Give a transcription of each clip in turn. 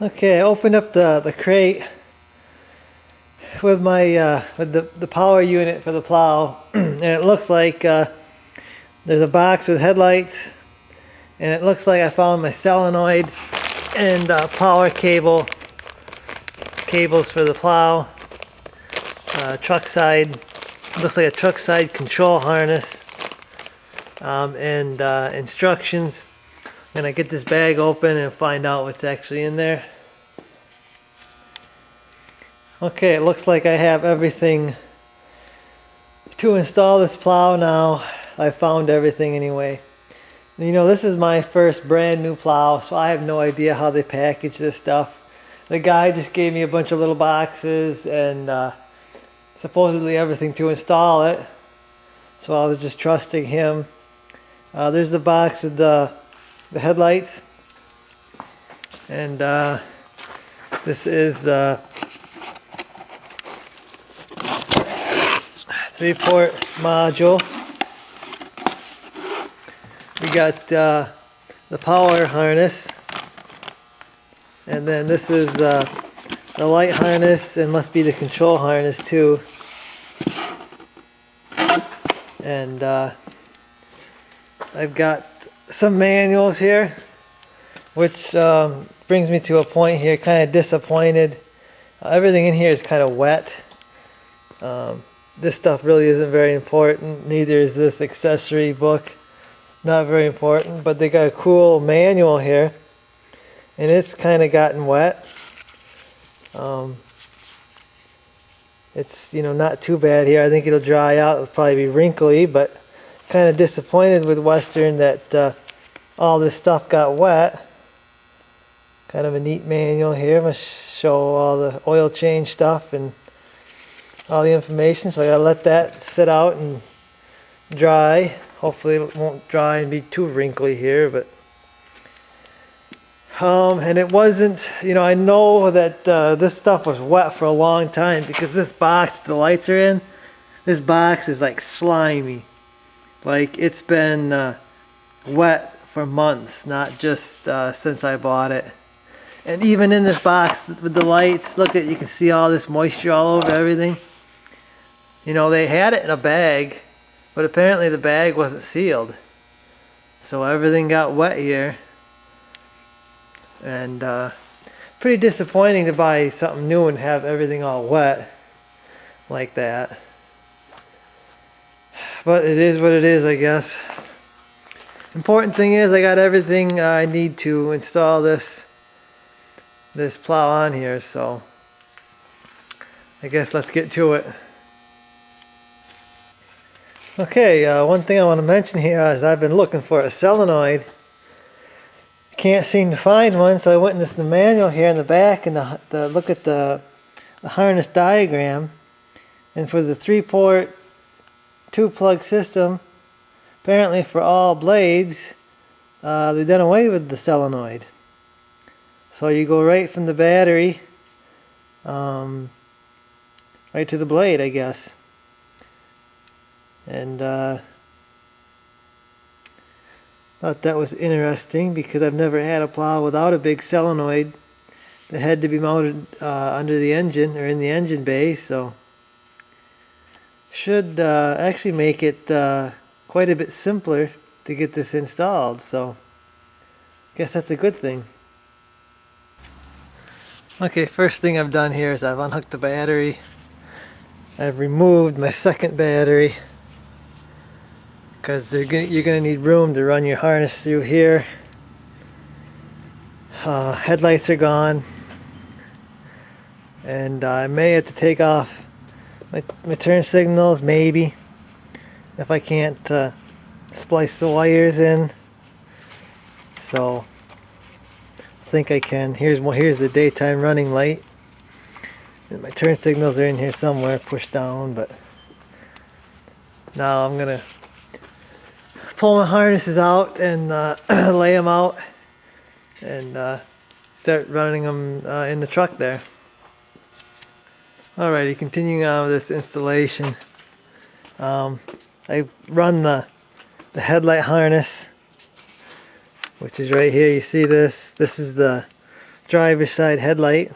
Okay, I opened up the crate with my with the power unit for the plow, and it looks like there's a box with headlights, and it looks like I found my solenoid and power cables for the plow. Truck side, looks like a truck side control harness, and instructions. I'm gonna get this bag open and find out what's actually in there. Okay, it looks like I have everything to install this plow now. I found everything anyway. You know, this is my first brand new plow, so I have no idea how they package this stuff. The guy just gave me a bunch of little boxes and supposedly everything to install it, so I was just trusting him. There's the box with the headlights, and this is 3-port module. We got the power harness, and then this is the light harness, and must be the control harness too. And I've got some manuals here, which brings me to a point here, kind of disappointed. Everything in here is kind of wet. This stuff really isn't very important. Neither is this accessory book. Not very important, but they got a cool manual here, and it's kind of gotten wet. It's, you know, not too bad here. I think it'll dry out. It'll probably be wrinkly, but kind of disappointed with Western that all this stuff got wet. Kind of a neat manual here. I'm going to show all the oil change stuff and all the information. So I got to let that sit out and dry. Hopefully it won't dry and be too wrinkly here, but and it wasn't, you know, I know that this stuff was wet for a long time, because this box the lights are in, this box is like slimy. Like, it's been wet for months, not just since I bought it. And even in this box with the lights, look at, you can see all this moisture all over everything. You know, they had it in a bag, but apparently the bag wasn't sealed, so everything got wet here. And pretty disappointing to buy something new and have everything all wet like that. But it is what it is, I guess. Important thing is I got everything I need to install this plow on here, so I guess let's get to it. Okay, one thing I want to mention here is I've been looking for a solenoid. Can't seem to find one, so I went in the manual here in the back and look at the harness diagram. And for the 3-port 2-plug system, apparently for all blades, they've done away with the solenoid. So you go right from the battery right to the blade, I guess. And thought that was interesting, because I've never had a plow without a big solenoid that had to be mounted under the engine or in the engine bay, so should actually make it quite a bit simpler to get this installed, so I guess that's a good thing. Okay, first thing I've done here is I've unhooked the battery. I've removed my second battery, because you're going to need room to run your harness through here. Headlights are gone, and I may have to take off my turn signals, maybe, if I can't splice the wires in. So I think I can. Here's the daytime running light, and my turn signals are in here somewhere, pushed down. But now I'm gonna pull my harnesses out and lay them out and start running them in the truck there. Alrighty, continuing on with this installation. I run the headlight harness, which is right here. You see this? This is the driver's side headlight,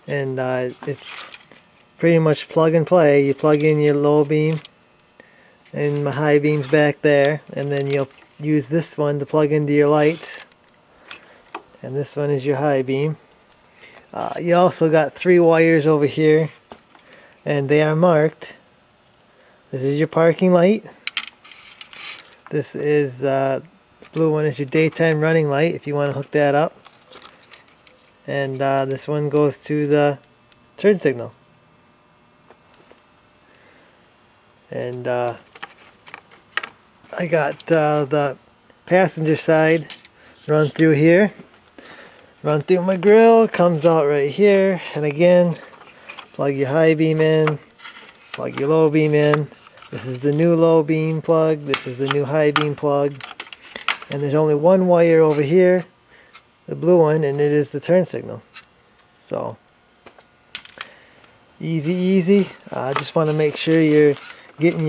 and it's pretty much plug and play. You plug in your low beam and my high beam's back there, and then you'll use this one to plug into your lights, and this one is your high beam. You also got 3 wires over here, and they are marked. This is your parking light. This is the blue one is your daytime running light if you want to hook that up, and this one goes to the turn signal. And I got the passenger side run through here, run through my grill, comes out right here, and again plug your high beam in, plug your low beam in. This is the new low beam plug, this is the new high beam plug, and there's only one wire over here, the blue one, and it is the turn signal. So easy. I just want to make sure you're getting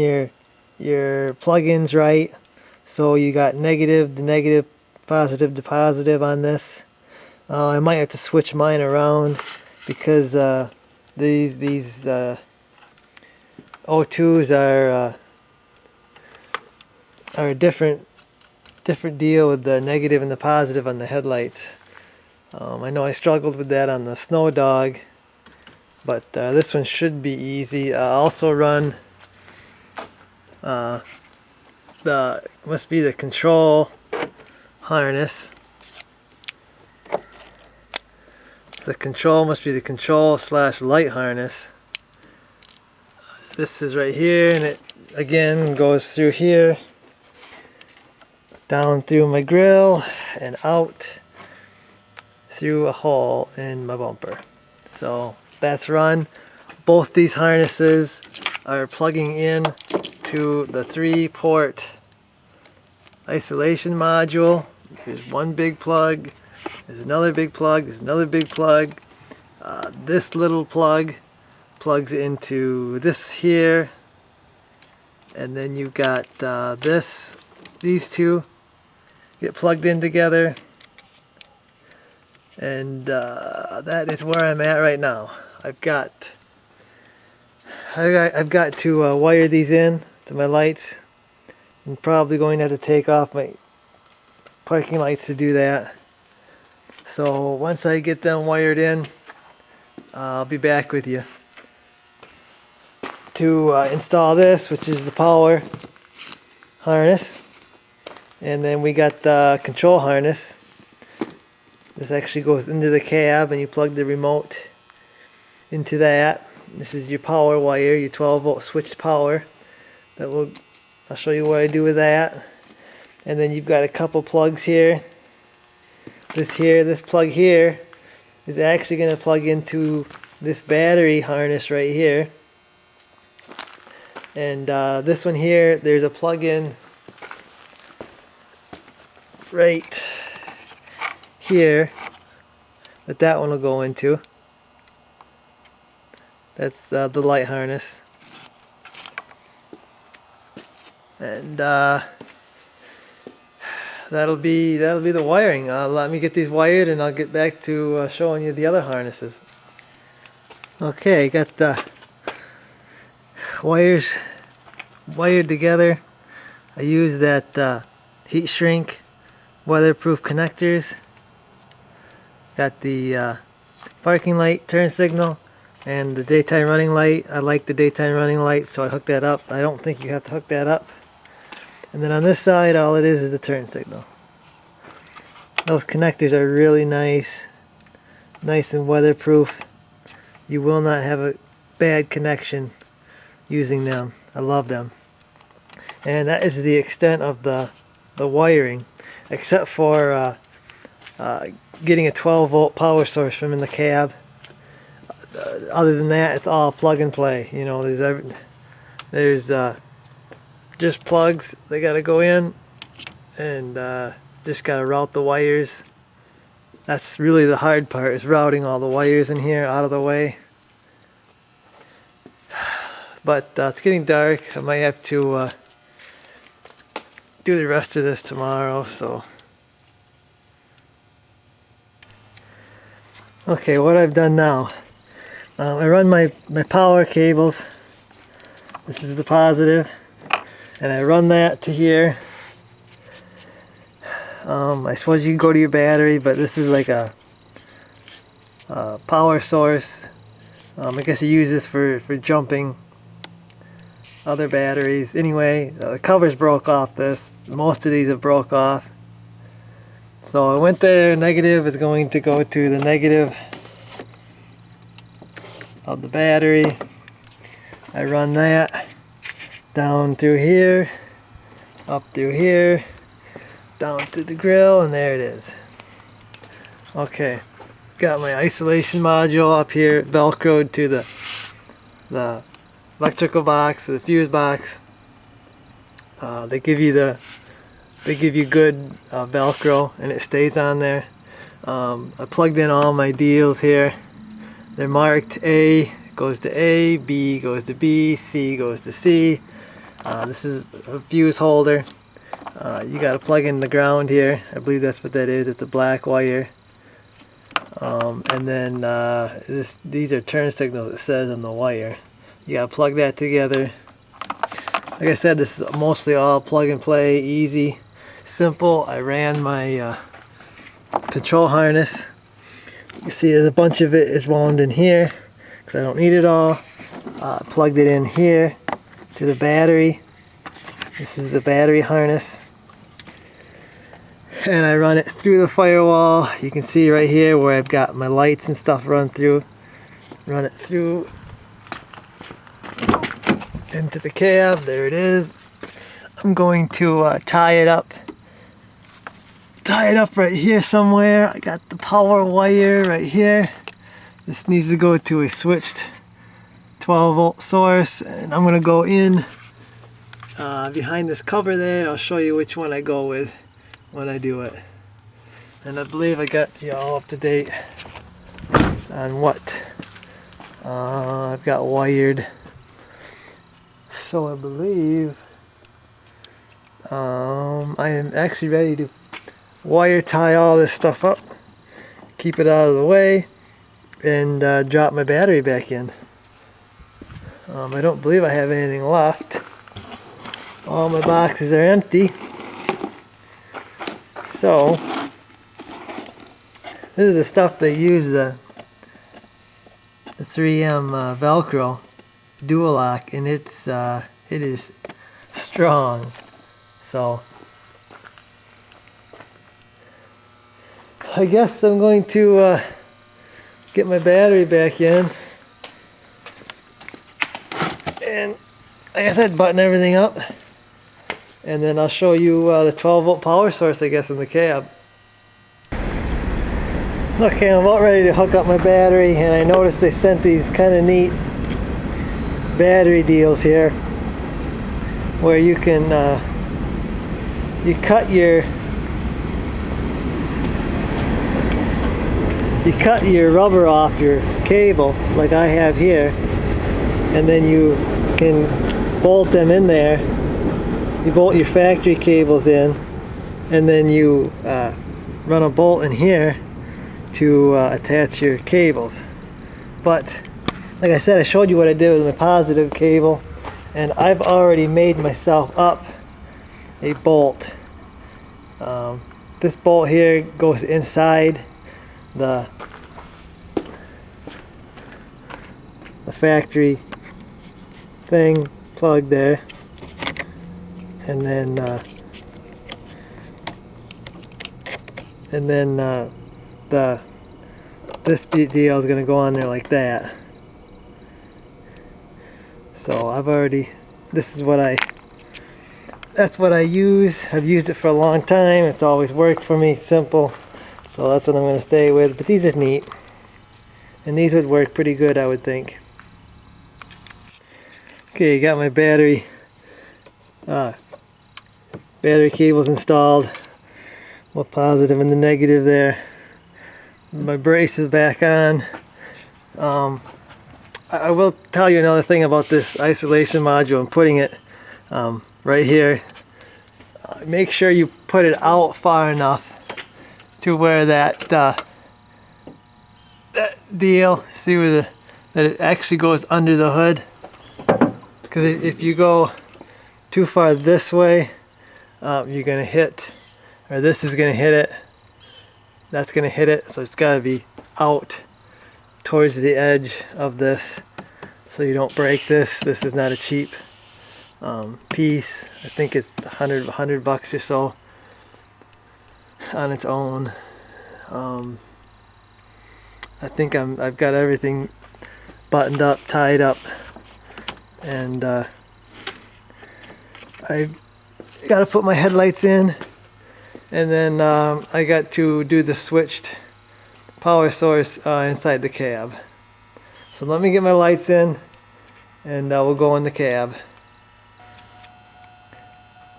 your plug-ins right. So you got negative to negative, positive to positive on this. I might have to switch mine around because these O2s are a different deal with the negative and the positive on the headlights. I know I struggled with that on the Snow Dog, but this one should be easy. I also run must be the control harness. Must be the control / light harness. This is right here, and it again goes through here, down through my grill, and out through a hole in my bumper. So that's run. Both these harnesses are plugging in to the 3-port isolation module. Here's one big plug, there's another big plug, there's another big plug. This little plug plugs into this here, and then you've got these two get plugged in together, and that is where I'm at right now. I've got to wire these in to my lights. I'm probably going to have to take off my parking lights to do that. So once I get them wired in, I'll be back with you to install this, which is the power harness, and then we got the control harness. This actually goes into the cab, and you plug the remote into that. This is your power wire, your 12-volt switched power. I'll show you what I do with that. And then you've got a couple plugs here. This plug here is actually going to plug into this battery harness right here. And this one here, there's a plug-in right here that one will go into. That's the light harness. And that'll be the wiring. Let me get these wired, and I'll get back to showing you the other harnesses. Okay, got the wires wired together. I use that heat shrink weatherproof connectors. Got the parking light turn signal and the daytime running light. I like the daytime running light, so I hooked that up. I don't think you have to hook that up. And then on this side, all it is the turn signal. Those connectors are really nice and weatherproof. You will not have a bad connection using them. I love them. And that is the extent of the wiring, except for getting a 12-volt power source from in the cab. Other than that, it's all plug and play. You know, there's just plugs. They got to go in, and just got to route the wires. That's really the hard part, is routing all the wires in here out of the way. But it's getting dark. I might have to do the rest of this tomorrow. So Okay, what I've done now, I run my power cables. This is the positive, and I run that to here. I suppose you can go to your battery, but this is like a power source. I guess you use this for jumping other batteries. Anyway, the covers broke off this. Most of these have broke off. So I went there, negative is going to go to the negative of the battery. I run that down through here, up through here, down to the grill, and there it is. Okay, got my isolation module up here, velcroed to the electrical box, the fuse box. They give you good velcro, and it stays on there. I plugged in all my deals here. They're marked A goes to A, B goes to B, C goes to C. This is a fuse holder. You got to plug in the ground here. I believe that's what that is. It's a black wire. And then these are turn signals, it says on the wire. You got to plug that together. Like I said, this is mostly all plug and play, easy, simple. I ran my control harness. You see there's a bunch of it is wound in here because I don't need it all. Plugged it in here to the battery. This is the battery harness. And I run it through the firewall. You can see right here where I've got my lights and stuff run through. Run it through into the cab. There it is. I'm going to tie it up. Tie it up right here somewhere. I got the power wire right here. This needs to go to a switched 12-volt source, and I'm going to go in behind this cover there, and I'll show you which one I go with when I do it. And I believe I got you all up to date on what I've got wired. So I believe I am actually ready to wire tie all this stuff up, keep it out of the way, and drop my battery back in. I don't believe I have anything left. All my boxes are empty. So this is the stuff they use, the 3M Velcro dual lock, and it is strong. So I guess I'm going to get my battery back in, and like I said, button everything up, and then I'll show you the 12-volt power source, I guess, in the cab. Okay, I'm about ready to hook up my battery, and I noticed they sent these kind of neat battery deals here where you can you cut your rubber off your cable like I have here, and then you can bolt them in there. You bolt your factory cables in, and then you run a bolt in here to attach your cables. But like I said, I showed you what I did with my positive cable, and I've already made myself up a bolt. This bolt here goes inside the factory thing plug there, and then this deal is going to go on there like that. So I've already, that's what I use. I've used it for a long time. It's always worked for me, simple. So that's what I'm going to stay with. But these are neat, and these would work pretty good, I would think. Okay, got my battery cables installed. Well, positive and the negative there. My brace is back on. I will tell you another thing about this isolation module and putting it right here. Make sure you put it out far enough to where that that deal. See where that it actually goes under the hood. Because if you go too far this way, you're gonna hit, or this is gonna hit it. That's gonna hit it. So it's gotta be out towards the edge of this, so you don't break this. This is not a cheap piece. I think it's $100 bucks or so on its own. I think I've got everything buttoned up, tied up, and I got to put my headlights in, and then I got to do the switched power source inside the cab. So let me get my lights in, and we'll go in the cab.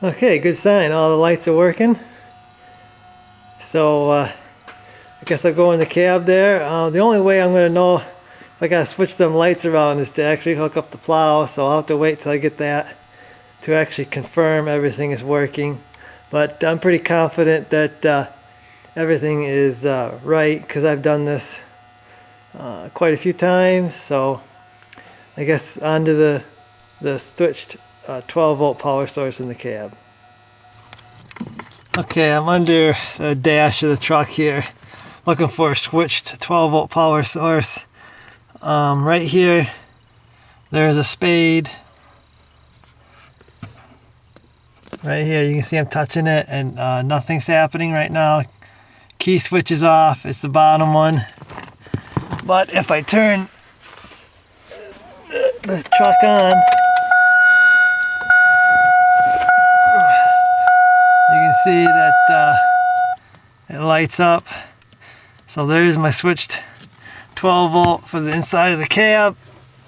Okay, good sign. All the lights are working. So I guess I'll go in the cab there. The only way I'm going to know if I got to switch them lights around is to actually hook up the plow. So I'll have to wait till I get that to actually confirm everything is working. But I'm pretty confident that everything is right, because I've done this quite a few times. So I guess onto the switched 12 volt power source in the cab. Okay, I'm under the dash of the truck here, looking for a switched 12 volt power source. Right here, there's a spade. Right here, you can see I'm touching it, and nothing's happening right now. Key switch is off, it's the bottom one. But if I turn the truck on, you can see that it lights up. So there's my switched 12 volt for the inside of the cab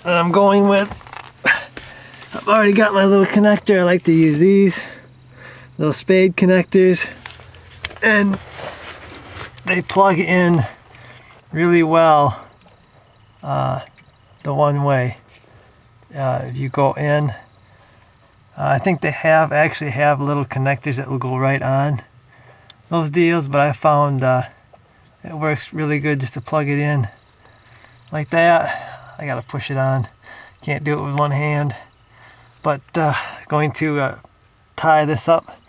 that I'm going with. I've already got my little connector. I like to use these little spade connectors, and they plug in really well the one way. If you go in, I think they actually have little connectors that will go right on those deals, but I found it works really good just to plug it in like that. I gotta push it on, can't do it with one hand. But going to tie this up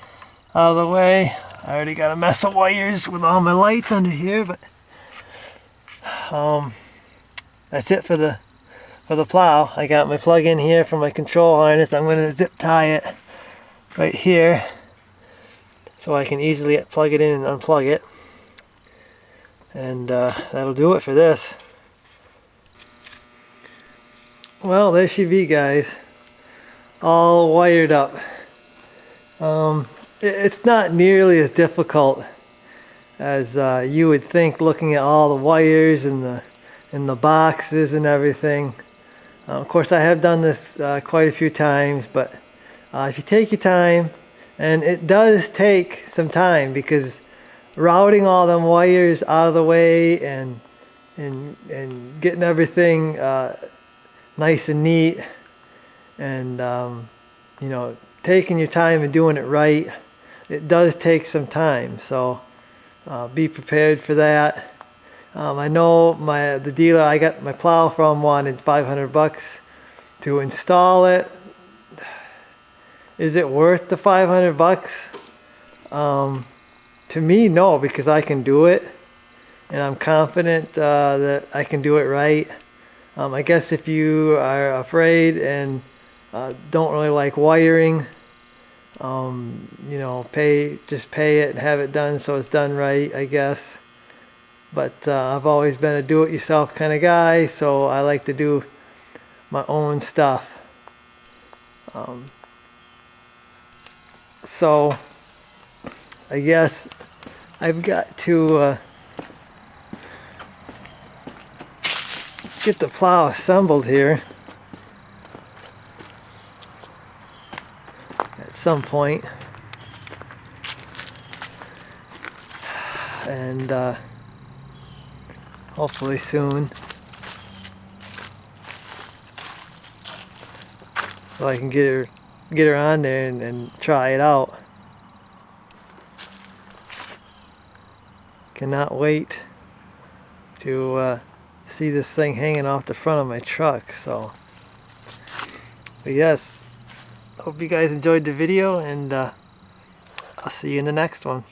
out of the way. I already got a mess of wires with all my lights under here, but that's it for the plow. I got my plug in here for my control harness. I'm going to zip tie it right here so I can easily plug it in and unplug it. And that'll do it for this. Well, there she be, guys, all wired up. It's not nearly as difficult as you would think, looking at all the wires and the boxes and everything. Of course, I have done this quite a few times, but if you take your time, and it does take some time, because routing all them wires out of the way and getting everything nice and neat, and you know, taking your time and doing it right, it does take some time. So be prepared for that. I know the dealer I got my plow from wanted $500 to install it. Is it worth the $500? To me, no, because I can do it, and I'm confident that I can do it right. I guess if you are afraid and don't really like wiring, you know, just pay it and have it done so it's done right, I guess. But I've always been a do-it-yourself kind of guy, so I like to do my own stuff. So I guess I've got to get the plow assembled here at some point, and hopefully soon, so I can get her on there and try it out. Cannot wait to see this thing hanging off the front of my truck. So, but yes, hope you guys enjoyed the video, and I'll see you in the next one.